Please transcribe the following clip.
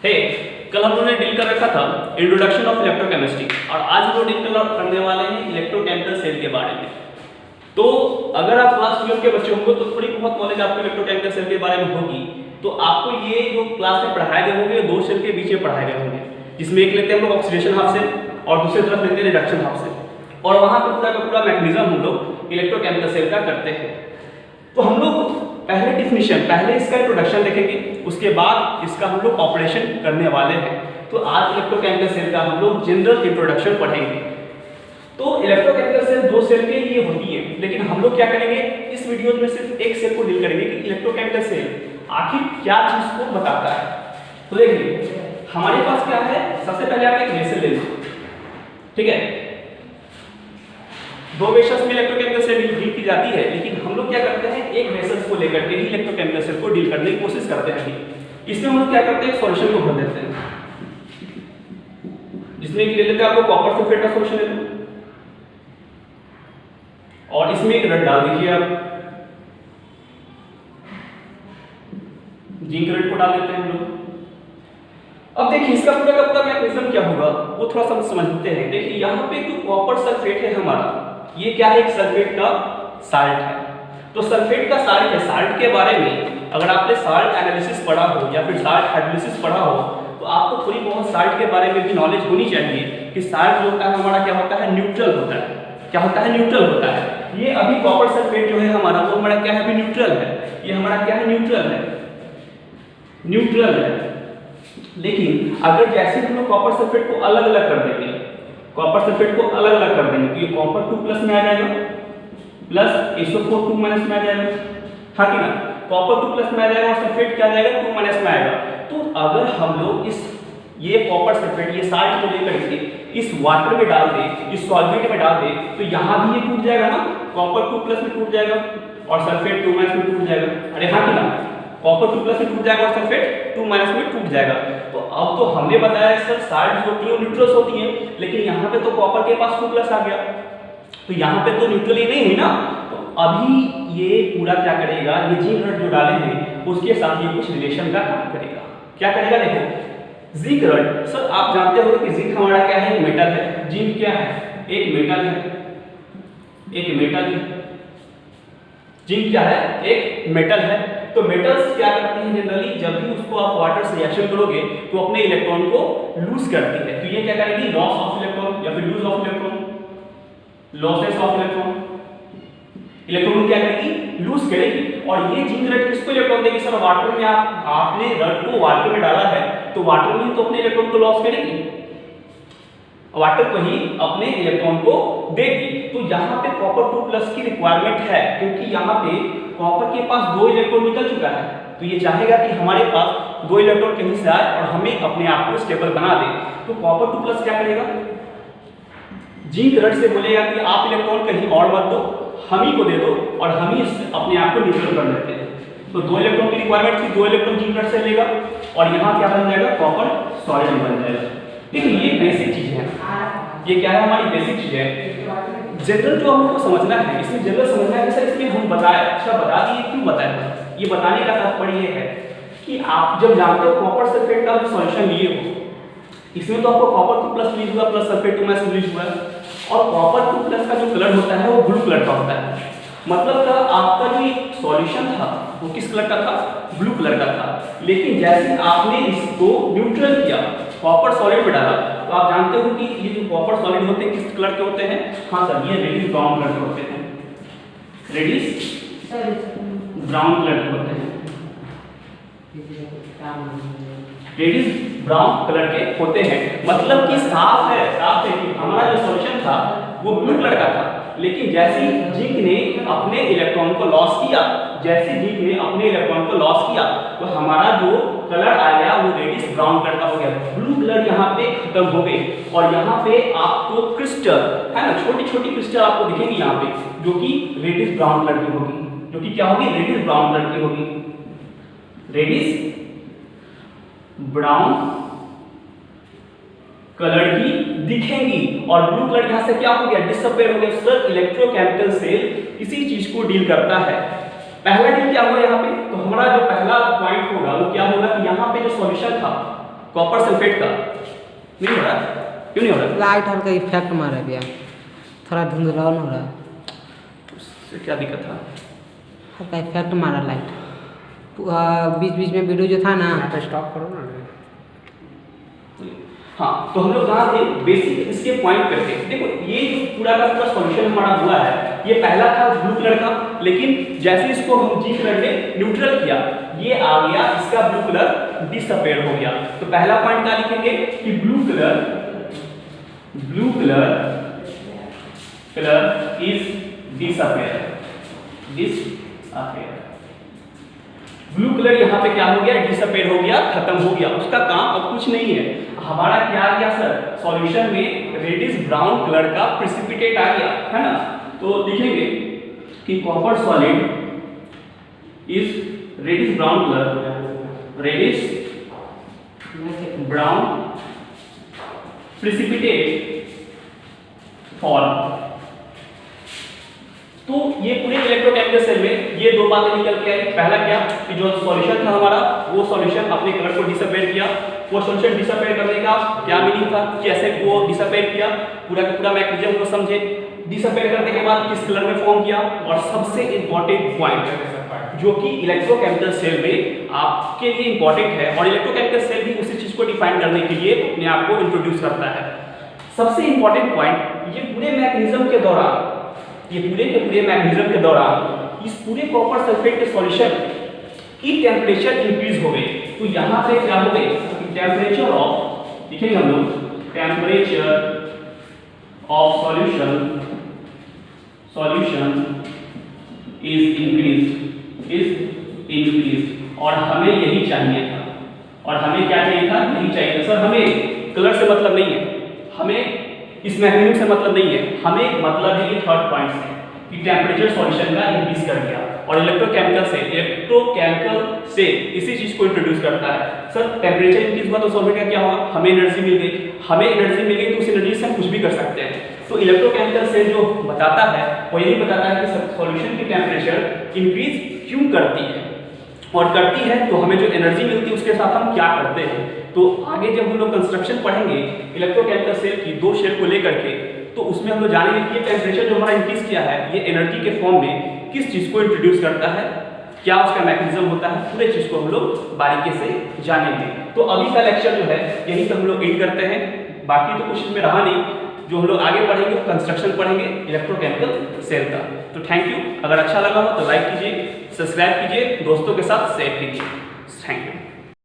हे कल हम लोगों ने डील कर रखा था इंट्रोडक्शन ऑफ इलेक्ट्रोकेमिस्ट्री और आज हम लोग डील करने वाले हैं इलेक्ट्रोकेमिकल सेल के बारे में। तो अगर आप क्लास 12 के बच्चे होंगे तो थोड़ी बहुत नॉलेज आपको इलेक्ट्रोकेमिकल सेल के बारे में होगी। तो आपको ये जो क्लास में पढ़ाए गए होंगे दो सेल के बीच में पढ़ाए गए होंगे, जिसमें एक लेते हैं हम लोग ऑक्सीडेशन हाफ सेल और दूसरी तरफ लेते हैं रिडक्शन हाफ सेल, और वहां पर पूरा का पूरा मैकेनिज्म हम लोग इलेक्ट्रोकेमिकल सेल का करते हैं। तो हम लोग पहले डिफिनीशन, पहले इसका इंट्रोडक्शन देखेंगे, उसके बाद इसका हम लोग ऑपरेशन करने वाले हैं। तो आज इलेक्ट्रोकेमिकल सेल का हम लोग जनरल इंट्रोडक्शन पढ़ेंगे। तो इलेक्ट्रोकेमिकल सेल दो सेल के लिए होती है, लेकिन हम लोग क्या करेंगे इस वीडियो में सिर्फ एक सेल को डील करेंगे कि इलेक्ट्रोकेमिकल सेल आखिर क्या चीज को बताता है। तो देखिए हमारे पास क्या है, सबसे पहले आप एक वेसल ले लीजिए, ठीक है। दो वेसल्स में इलेक्ट्रोकेमिकल सेल डील की जाती है, लेकिन हम लोग क्या करते हैं एक वेसल्स को लेकर के ही इलेक्ट्रोकेमिकल सेल को डील करने की कोशिश करते हैं। इसमें हम लोग क्या करते हैं सॉल्यूशन को भर देते हैं, जिसमें ले लेते हैं आप लोग कॉपर सल्फेट का सॉल्यूशन ले लो और इसमें एक रड डाल दीजिए, आप जिंक रड को डाल देते हैं हम लोग। अब देखिए इसका पूरा का पूरा मैकेनिज्म क्या होगा वो थोड़ा सा समझते हैं। देखिए यहाँ पे जो कॉपर सल्फेट है हमारा, ये क्या है एक सल्फेट का साल्ट है। तो सल्फेट का साल्ट है, साल्ट के बारे में अगर आपने साल्ट एनालिसिस पढ़ा हो या फिर साल्ट हाइड्रोलिसिस पढ़ा हो तो आपको थोड़ी बहुत साल्ट के बारे में भी नॉलेज होनी चाहिए कि साल्ट जो होता है हमारा क्या होता है न्यूट्रल होता है। क्या होता है न्यूट्रल होता है। ये अभी कॉपर सल्फेट जो है हमारा वो हमारा क्या है अभी न्यूट्रल है, ये हमारा क्या है न्यूट्रल है, न्यूट्रल है। लेकिन अगर जैसे हम लोग कॉपर सल्फेट को अलग अलग कर देंगे, कॉपर सल्फेट को अलग अलग कर देंगे तो ये कॉपर 2 प्लस में आ जाएगा प्लस SO4 2 माइनस में आ जाएगा, हाँ कि ना। कॉपर 2 प्लस में आ जाएगा और सल्फेट क्या आ जाएगा 2 माइनस में आएगा। तो अगर हम लोग इस ये कॉपर सल्फेट ये साल्ट को लेकर के इस वाटर में डाल दें, इस सॉल्वेंट में डाल दें तो यहाँ भी ये टूट जाएगा ना, कॉपर 2 प्लस में टूट जाएगा और सल्फेट 2 माइनस में टूट जाएगा। अरे हाँ कि ना, कॉपर 2 प्लस में टूट जाएगा और सल्फेट 2 माइनस में टूट जाएगा। तो अब तो हमने बताया सर साल्ट होती है न्यूट्रल्स होती है, लेकिन यहाँ पे तो कॉपर के पास 2 प्लस आ गया तो यहाँ पे तो न्यूट्रल ही नहीं हुई ना। तो अभी ये पूरा क्या करेगा, ये जिंक रड जो डाले हैं उसके साथ ये कुछ रिलेशन का काम करेगा। क्या करेगा देखो, जिंक रड सर आप जानते हो कि जिंक हमारा क्या है मेटल है, जिंक क्या है एक मेटल है, एक मेटल है, जिंक क्या है एक मेटल है। तो मेटल्स क्या करती हैं जनरली, जब भी उसको आप वाटर से रिएक्शन करोगे तो अपने इलेक्ट्रॉन को लूज करती है। तो ये क्या करेगी लॉस ऑफ इलेक्ट्रॉन या फिर lose of electron, losses of electron, electron क्या करेगी लूज करेगी। और ये जिंक रड किसको इलेक्ट्रॉन देगी सर, वाटर में आपने रड को वाटर में डाला है तो वाटर में तो अपने इलेक्ट्रॉन को लॉस करेगी, वाटर को ही अपने इलेक्ट्रॉन को देगी। तो यहाँ पे कॉपर 2 प्लस की रिक्वायरमेंट है, क्योंकि यहाँ पे कॉपर के पास 2 इलेक्ट्रॉन निकल चुका है तो ये चाहेगा कि हमारे पास 2 इलेक्ट्रॉन कहीं से आए और हमें अपने आप को स्टेबल बना दे। तो कॉपर 2 प्लस क्या करेगा, जिंक रड से बोलेगा कि आप इलेक्ट्रॉन कहीं और मत दो, हम ही को दे दो और हम ही अपने आप को न्यूट्रल कर लेते हैं। तो 2 इलेक्ट्रॉन की रिक्वायरमेंट थी, 2 इलेक्ट्रॉन जिंक रड से लेगा और यहाँ क्या बन जाएगा कॉपर सॉलिड बन जाएगा। देखिए ये बेसिक चीज है, ये क्या है हमारी बेसिक चीज है। जनरल जो हम लोग को समझना है, इसमें जनरल समझना है कि सर इसमें हम बताए, अच्छा बता दिए क्यों बताए, ये बताने का तात्पर्य ये है कि आप जब जानते हो कॉपर सल्फेट का जो सॉल्यूशन लिए हो, इसमें तो आपको कॉपर 2 प्लस रिलीज हुआ प्लस सल्फेट 2 माइनस रिलीज हुआ और कॉपर 2 प्लस का जो कलर होता है वो ब्लू कलर का होता है। मतलब का आपका जो सॉल्यूशन था वो किस कलर का था, ब्लू कलर का था। लेकिन जैसे आपने इसको न्यूट्रल किया, कॉपर सॉलिड में डाला, तो आप जानते हो कि ये जो कॉपर सॉलिड होते हैं किस कलर के होते हैं, हाँ सर ये रेडिश ब्राउन कलर के होते हैं, रेडिश ब्राउन कलर के होते हैं, रेडिश ब्राउन कलर के होते हैं। मतलब कि साफ है, साफ है कि हमारा जो सॉल्यूशन था वो ब्लू कलर का था, लेकिन जैसे जिंक ने अपने इलेक्ट्रॉन को लॉस किया, जैसे जिंक ने अपने इलेक्ट्रॉन को लॉस किया तो हमारा जो कलर आया वो रेडिश ब्राउन कलर का हो गया, ब्लू कलर यहाँ पे खत्म हो गए। और यहाँ पे आपको क्रिस्टल है ना, छोटी छोटी क्रिस्टल आपको दिखेंगी यहाँ पे जो कि रेडिश ब्राउन कलर की होगी, जो कि क्या होगी रेडिश ब्राउन कलर की होगी, रेडिश ब्राउन कलर की दिखेंगी। और ब्लू कलर यहाँ से क्या हो गया डिसअपियर हो गया। सर इलेक्ट्रोकेमिकल सेल इसी चीज को डील करता है। पहला डील क्या हुआ यहाँ पे, तो हमारा जो पहला पॉइंट होगा वो क्या होगा कि यहाँ पे जो सॉल्यूशन था कॉपर सल्फेट का नहीं हो रहा, क्यों नहीं हो रहा? लाइट हल्का इफेक्ट मारा भैया, थोड़ा धुंधला हो रहा है। उससे क्या दिक्कत था? हल्का इफेक्ट मारा लाइट। बीच बीच में वीडियो जो था ना, तो स्टॉप करो ना। हाँ, तो हम लोग कहाँ थे? बेसिक इसके पॉइंट पे थे। देखो ये जो पूरा का पूरा सॉल्यूशन हमारा हुआ है, ये पहला था ब्लू कलर का, लेकिन जैसे इसको हम जी कलर में न्यूट्रल किया, ये आ गया, इसका ब्लू कलर डिसअपीयर हो गया। तो पहला पॉइंट क्या लिखेंगे कि blue colour is disappear. Blue colour यहाँ पे क्या हो गया? डिसअपीयर हो गया, खत्म हो गया, उसका काम अब कुछ नहीं है। हमारा क्या आ गया सर? सॉल्यूशन में रेडिश ब्राउन कलर का प्रेसिपिटेट आ गया, है ना? तो लिखेंगे कि copper solid is reddish brown colour, reddish brown precipitate form. तो ये पूरे इलेक्ट्रोकेमिकल सेल में ये दो बातें निकल के आई। पहला क्या कि जो सॉल्यूशन था हमारा, वो सॉल्यूशन अपने कलर को डिसअपीयर किया। वो सॉल्यूशन डिसअपीयर करने का क्या मीनिंग था, कैसे वो डिसअपीयर किया, पूरा का पूरा मैकेनिज्म को समझे। डिसअपीयर करने के बाद किस कलर में फॉर्म किया, और सबसे इंपॉर्टेंट पॉइंट जो कि इलेक्ट्रोकेमिकल सेल में आपके लिए इंपॉर्टेंट है, और इलेक्ट्रोकेमिकल सेल भी उसी चीज को डिफाइन करने के लिए अपने आप को इंट्रोड्यूस करता है। सबसे इंपॉर्टेंट पॉइंट, ये पूरे मैकेनिज्म के दौरान, ये पूरे के पूरे मैकेनिज्म के दौरान इस पूरे कॉपर सल्फेट के सॉल्यूशन की टेम्परेचर इंक्रीज हो गई। तो यहाँ पे क्या हो गई? टेम्परेचर ऑफ, लिखेंगे हम लोग, temperature of solution is increase. और हमें यही चाहिए था, और हमें क्या चाहिए था? यही चाहिए था। सर हमें कलर से मतलब नहीं है, हमें इस मैकेनिज्म से मतलब नहीं है, हमें मतलब है कि थर्ड पॉइंट से कि टेम्परेचर सॉल्यूशन का इंक्रीज कर गया। और इलेक्ट्रोकेमिकल से इसी चीज को इंट्रोड्यूस करता है। सर टेम्परेचर इंक्रीज हुआ तो सॉल्वेंट का क्या हुआ? हमें एनर्जी मिल गई, हमें एनर्जी मिल गई तो उस एनर्जी से हम कुछ भी कर सकते हैं। तो इलेक्ट्रोकेमिकल से जो बताता है वो यही बताता है कि सॉल्यूशन की टेम्परेचर इंक्रीज क्यों करती है, और करती है तो हमें जो एनर्जी मिलती है उसके साथ हम क्या करते हैं। तो आगे जब हम लोग कंस्ट्रक्शन पढ़ेंगे इलेक्ट्रोकेमिकल सेल की दो शेल को लेकर के, तो उसमें हम लोग जानेंगे कि ये टेम्परेचर जो हमारा इंक्रीज किया है, ये एनर्जी के फॉर्म में किस चीज को इंट्रोड्यूस करता है, क्या उसका मैकेनिज्म होता है, पूरे चीज को हम लोग बारीकी से जानेंगे। तो अभी का लेक्चर जो है यहीं पे हम लोग एंड करते हैं। बाकी तो कुछ इसमें रहा नहीं, जो हम लोग आगे पढ़ेंगे कंस्ट्रक्शन पढ़ेंगे इलेक्ट्रोकेमिकल सेल का। तो थैंक यू। अगर अच्छा लगा हो तो लाइक कीजिए, सब्सक्राइब कीजिए, दोस्तों के साथ शेयर कीजिए। Thank you.